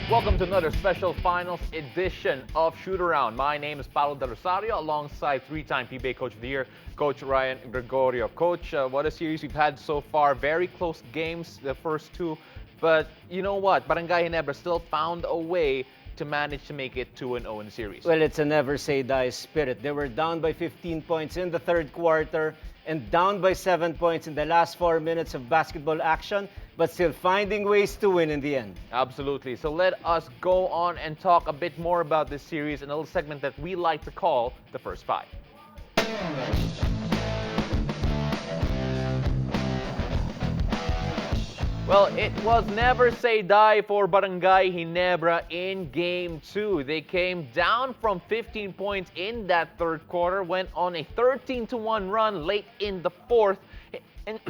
Welcome to another special finals edition of Shootaround. My name is Paulo Del Rosario alongside three-time PBA Coach of the Year, Coach Ryan Gregorio. Coach, what a series we've had so far. Very close games, the first two. But you know what? Barangay Ginebra still found a way to manage to make it 2-0 in the series. Well, it's a never say die spirit. They were down by 15 points in the third quarter and down by 7 points in the last 4 minutes of basketball action, but still finding ways to win in the end. Absolutely. So let us go on and talk a bit more about this series in a little segment that we like to call the First Five. Well, it was never say die for Barangay Ginebra in Game 2. They came down from 15 points in that third quarter, went on a 13-1 run late in the fourth, and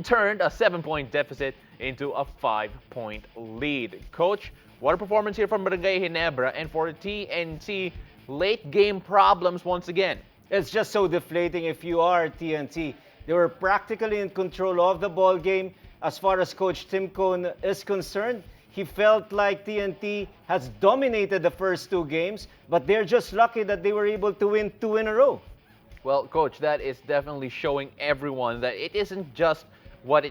turned a 7-point deficit into a 5-point lead. Coach, what a performance here from Barangay Ginebra, and for TNT, late game problems once again. It's just so deflating if you are TNT. They were practically in control of the ball game. As far as Coach Tim Cone is concerned, he felt like TNT has dominated the first two games, but they're just lucky that they were able to win two in a row. Well, Coach, that is definitely showing everyone that it isn't just what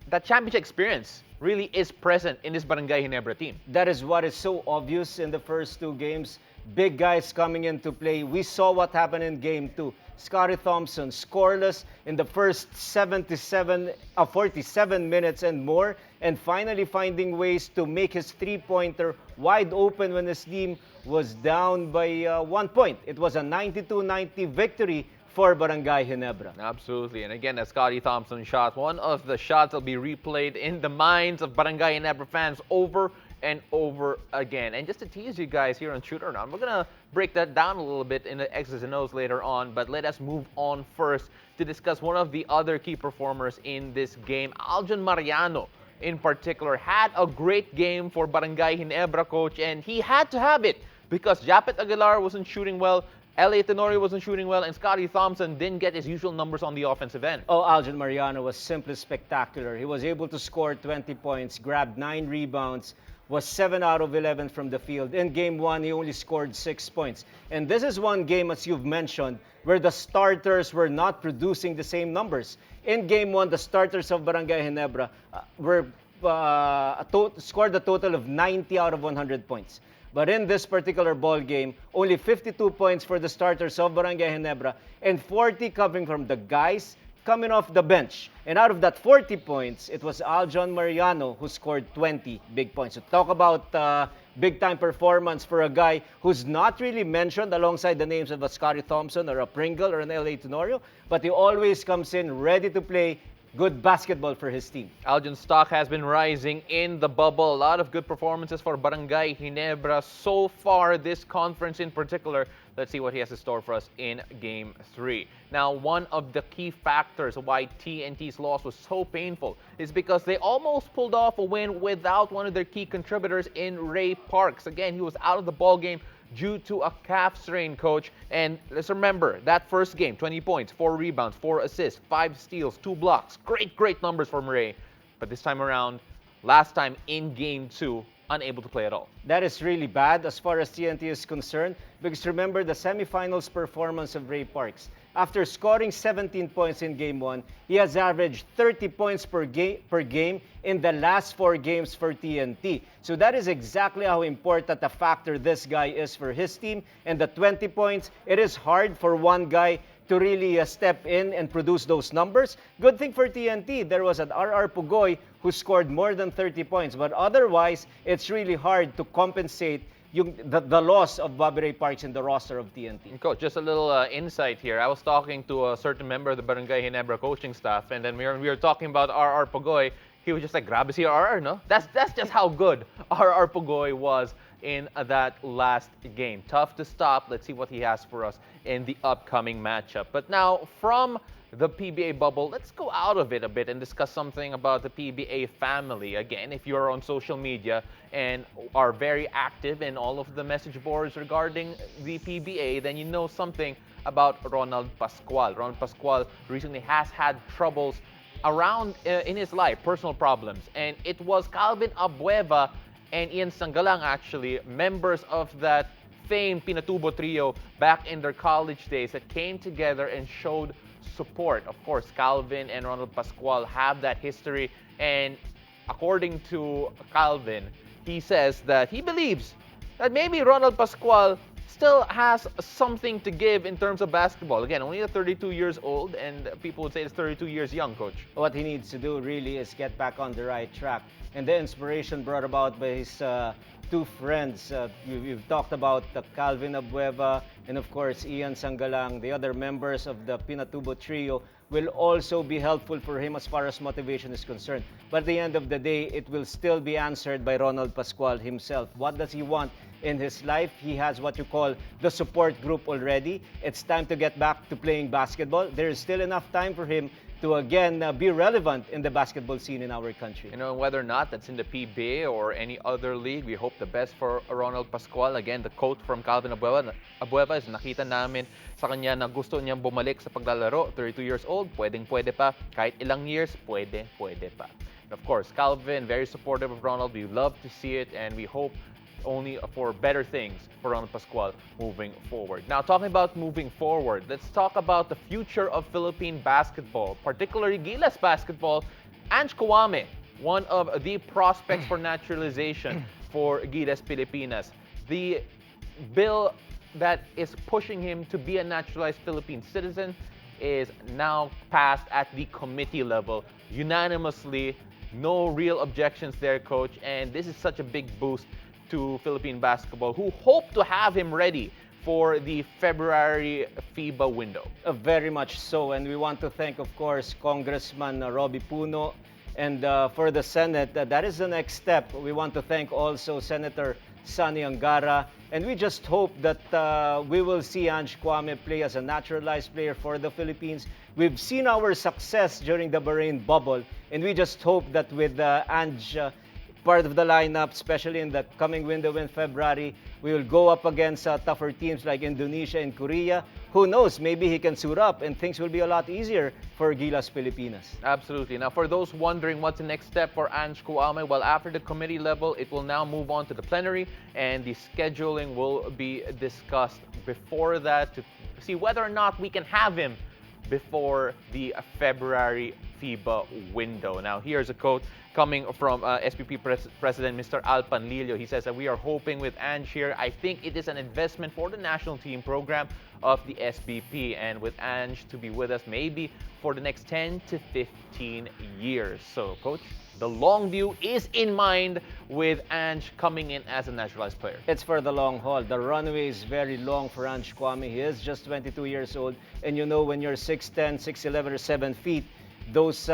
that championship experience really is present in this Barangay Ginebra team. That is what is so obvious in the first two games. Big guys coming into play. We saw what happened in Game 2. Scottie Thompson scoreless in the first 47 minutes and more, and finally finding ways to make his three-pointer wide open when his team was down by 1 point. It was a 92-90 victory for Barangay Ginebra. Absolutely. And again, that Scottie Thompson shot, one of the shots that will be replayed in the minds of Barangay Ginebra fans over and over again. And just to tease you guys here on Shootaround, we're going to break that down a little bit in the X's and O's later on, but let us move on first to discuss one of the other key performers in this game. Aljon Mariano, in particular, had a great game for Barangay Ginebra, Coach, and he had to have it because Japet Aguilar wasn't shooting well, L.A. Tenorio wasn't shooting well, and Scottie Thompson didn't get his usual numbers on the offensive end. Oh, Aljon Mariano was simply spectacular. He was able to score 20 points, grabbed 9 rebounds, was 7 out of 11 from the field. In Game 1, he only scored 6 points. And this is one game, as you've mentioned, where the starters were not producing the same numbers. In Game 1, the starters of Barangay Ginebra scored a total of 90 out of 100 points. But in this particular ball game, only 52 points for the starters of Barangay Ginebra and 40 coming from the guys coming off the bench. And out of that 40 points, it was Aljon Mariano who scored 20 big points. So talk about big-time performance for a guy who's not really mentioned alongside the names of a Scottie Thompson or a Pringle or an L.A. Tenorio, but he always comes in ready to play good basketball for his team. Aljon's stock has been rising in the bubble. A lot of good performances for Barangay Ginebra so far this conference in particular. Let's see what he has in store for us in Game 3. Now, one of the key factors why TNT's loss was so painful is because they almost pulled off a win without one of their key contributors in Ray Parks. Again, he was out of the ball game due to a calf strain, Coach. And let's remember, that first game, 20 points, 4 rebounds, 4 assists, 5 steals, 2 blocks. Great numbers from Ray. But this time around, last time in Game 2, unable to play at all. That is really bad as far as TNT is concerned, because remember the semifinals performance of Ray Parks. After scoring 17 points in Game 1, he has averaged 30 points per game in the last 4 games for TNT. So that is exactly how important a factor this guy is for his team. And the 20 points, it is hard for one guy to really step in and produce those numbers. Good thing for TNT, there was an R.R. Pugoy who scored more than 30 points. But otherwise, it's really hard to compensate the loss of Bobby Ray Parks in the roster of TNT. Coach, just a little insight here. I was talking to a certain member of the Barangay Ginebra coaching staff, and then we were talking about R.R. Pugoy. He was just like, grab si R.R., no? That's just how good R.R. Pugoy was in that last game. Tough to stop. Let's see what he has for us in the upcoming matchup. But now, from the PBA bubble, let's go out of it a bit and discuss something about the PBA family. Again, if you're on social media and are very active in all of the message boards regarding the PBA, then you know something about Ronald Pascual. Ronald Pascual recently has had troubles around in his life, personal problems. And it was Calvin Abueva and Ian Sangalang, actually, members of that famed Pinatubo trio back in their college days that came together and showed support. Of course, Calvin and Ronald Pascual have that history, and according to Calvin, he says that he believes that maybe Ronald Pascual still has something to give in terms of basketball. Again, only at 32 years old, and people would say it's 32 years young, coach. What he needs to do really is get back on the right track. And the inspiration brought about by his two friends. You've talked about Calvin Abueva and, of course, Ian Sangalang. The other members of the Pinatubo trio will also be helpful for him as far as motivation is concerned. But at the end of the day, it will still be answered by Ronald Pascual himself. What does he want in his life? He has what you call the support group already. It's time to get back to playing basketball. There is still enough time for him to again be relevant in the basketball scene in our country. You know, whether or not that's in the PBA or any other league, we hope the best for Ronald Pascual. Again, the quote from Calvin Abueva is, nakita namin sa kanya na gusto niyang bumalik sa paglalaro. 32 years old, pwede pa. Kahit ilang years, pwede pa. And of course, Calvin, very supportive of Ronald. We love to see it, and we hope only for better things for Ronald Pascual moving forward. Now, talking about moving forward, let's talk about the future of Philippine basketball, particularly Gilas basketball. Ange Kouame, one of the prospects for naturalization for Gilas Pilipinas. The bill that is pushing him to be a naturalized Philippine citizen is now passed at the committee level unanimously. No real objections there, coach, and this is such a big boost to Philippine basketball, who hope to have him ready for the February FIBA window. Very much so, and we want to thank, of course, Congressman Roby Puno, and for the Senate, that is the next step. We want to thank also Senator Sani Angara, and we just hope that we will see Ange Kouame play as a naturalized player for the Philippines. We've seen our success during the Bahrain bubble, and we just hope that with Ange part of the lineup, especially in the coming window in February, we will go up against tougher teams like Indonesia and Korea. Who knows, maybe he can suit up and things will be a lot easier for Gilas Pilipinas. Absolutely. Now, for those wondering what's the next step for Ange Kouame, well, after the committee level, it will now move on to the plenary, and the scheduling will be discussed before that to see whether or not we can have him before the February FIBA window. Now, here's a quote coming from SPP President Mr. Al Panlilio. He says that we are hoping with Ange here, I think it is an investment for the national team program of the SPP, and with Ange to be with us maybe for the next 10 to 15 years. So, coach, the long view is in mind with Ange coming in as a naturalized player. It's for the long haul. The runway is very long for Ange Kouame. He is just 22 years old, and you know when you're 6'10", 6'11", or 7 feet, those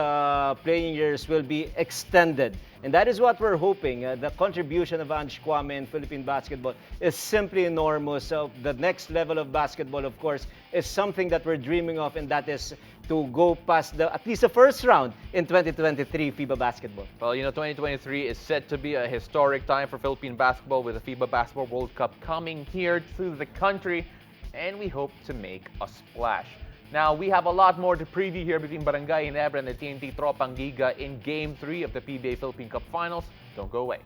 playing years will be extended. And that is what we're hoping. The contribution of Ange Kouame in Philippine basketball is simply enormous. So the next level of basketball, of course, is something that we're dreaming of, and that is to go past at least the first round in 2023 FIBA basketball. Well, you know, 2023 is set to be a historic time for Philippine basketball with the FIBA Basketball World Cup coming here to the country, and we hope to make a splash. Now, we have a lot more to preview here between Barangay Ginebra and the TNT Tropang Giga in Game 3 of the PBA Philippine Cup Finals. Don't go away.